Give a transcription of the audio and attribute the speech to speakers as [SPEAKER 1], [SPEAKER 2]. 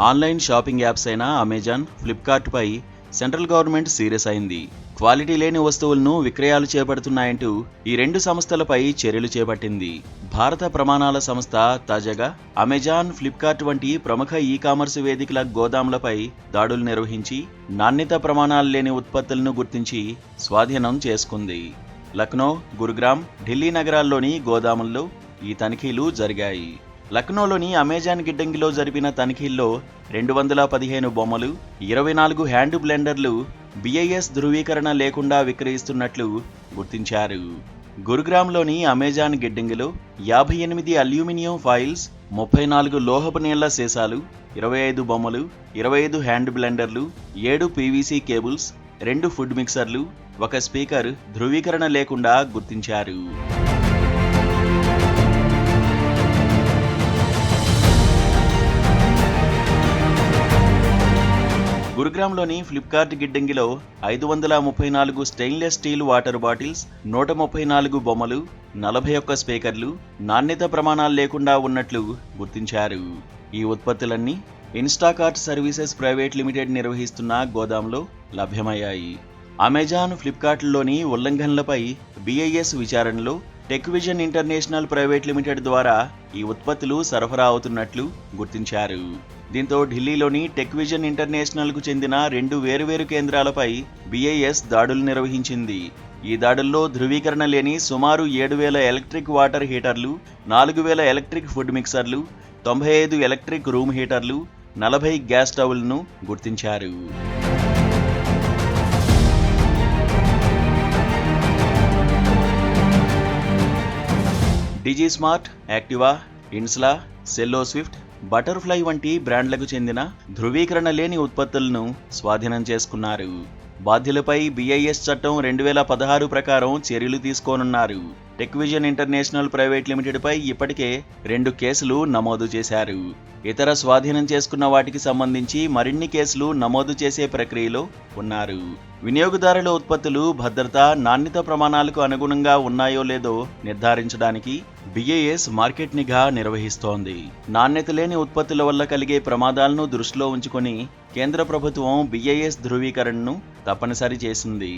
[SPEAKER 1] Online shopping apps అయిన Amazon, Flipkart పై central government serious అయింది. Quality లేని వస్తువులను విక్రయాలు చేపడుతున్నాయంటూ ఈ రెండు సంస్థలపై చర్యలు చేపట్టింది. భారత ప్రమాణాల సంస్థ తాజాగా అమెజాన్, ఫ్లిప్కార్ట్ వంటి ప్రముఖ ఈ-కామర్స్ వేదికల గోదాములపై దాడులు నిర్వహించి నాణ్యత ప్రమాణాలు లేని ఉత్పత్తులను గుర్తించి స్వాధీనం చేసుకుంది. లక్నో, గురుగ్రామ్, ఢిల్లీ నగరాల్లోని గోదాముల్లో ఈ తనిఖీలు జరిగాయి. లక్నోలోని అమెజాన్ గిడ్డంగిలో జరిపిన తనిఖీల్లో 215 బొమ్మలు, 24 హ్యాండ్ బ్లెండర్లు BIS ధృవీకరణ లేకుండా విక్రయిస్తున్నట్లు గుర్తించారు. గురుగ్రామ్లోని అమెజాన్ గిడ్డంగిలో 58 అల్యూమినియం ఫాయిల్స్, 34 లోహపు నీళ్ల సీసాలు, 25 బొమ్మలు, 25 హ్యాండ్ బ్లెండర్లు, 7 PVC కేబుల్స్, 2 ఫుడ్ మిక్సర్లు, 1 స్పీకర్ ధృవీకరణ లేకుండా గుర్తించారు. గురుగ్రామ్లోని ఫ్లిప్కార్ట్ గిడ్డంగిలో 534 స్టెయిన్లెస్ స్టీల్ వాటర్ బాటిల్స్, 134 బొమ్మలు, 41 స్పీకర్లు నాణ్యత ప్రమాణాలు లేకుండా ఉన్నట్లు గుర్తించారు. ఈ ఉత్పత్తులన్నీ ఇన్స్టాకార్ట్ సర్వీసెస్ ప్రైవేట్ లిమిటెడ్ నిర్వహిస్తున్న గోదాంలో లభ్యమయ్యాయి. అమెజాన్, ఫ్లిప్కార్ట్లోని ఉల్లంఘనలపై BIS విచారణలో టెక్విజన్ ఇంటర్నేషనల్ ప్రైవేట్ లిమిటెడ్ ద్వారా ఈ ఉత్పత్తులు సరఫరా అవుతున్నట్లు గుర్తించారు. దీంతో ఢిల్లీలోని టెక్విజన్ ఇంటర్నేషనల్కు చెందిన 2 వేరువేరు కేంద్రాలపై BIS దాడులు నిర్వహించింది. ఈ దాడుల్లో ధృవీకరణ లేని సుమారు 7,000 ఎలక్ట్రిక్ వాటర్ హీటర్లు, 4,000 ఎలక్ట్రిక్ ఫుడ్ మిక్సర్లు, 95 ఎలక్ట్రిక్ రూమ్ హీటర్లు, 40 గ్యాస్ స్టవ్లను గుర్తించారు. డిజిస్మార్ట్, యాక్టివా, ఇన్స్లా, సెల్లో స్విఫ్ట్, బటర్ఫ్లై వంటి బ్రాండ్లకు చెందిన ధృవీకరణ లేని ఉత్పత్తులను స్వాధీనం చేసుకున్నారు. బాధ్యులపై BIS చట్టం 2016 ప్రకారం చర్యలు తీసుకోనున్నారు. టెక్విజన్ ఇంటర్నేషనల్ ప్రైవేట్ లిమిటెడ్పై ఇప్పటికే 2 కేసులు నమోదు చేశారు. ఇతర స్వాధీనం చేసుకున్న వాటికి సంబంధించి మరిన్ని కేసులు నమోదు చేసే ప్రక్రియలో ఉన్నారు. వినియోగదారుల ఉత్పత్తులు భద్రత, నాణ్యత ప్రమాణాలకు అనుగుణంగా ఉన్నాయో లేదో నిర్ధారించడానికి BIS మార్కెట్ నిఘా నిర్వహిస్తోంది. నాణ్యత లేని ఉత్పత్తుల వల్ల కలిగే ప్రమాదాలను దృష్టిలో ఉంచుకొని కేంద్ర ప్రభుత్వం BIS ధృవీకరణను తప్పనిసరి చేసింది.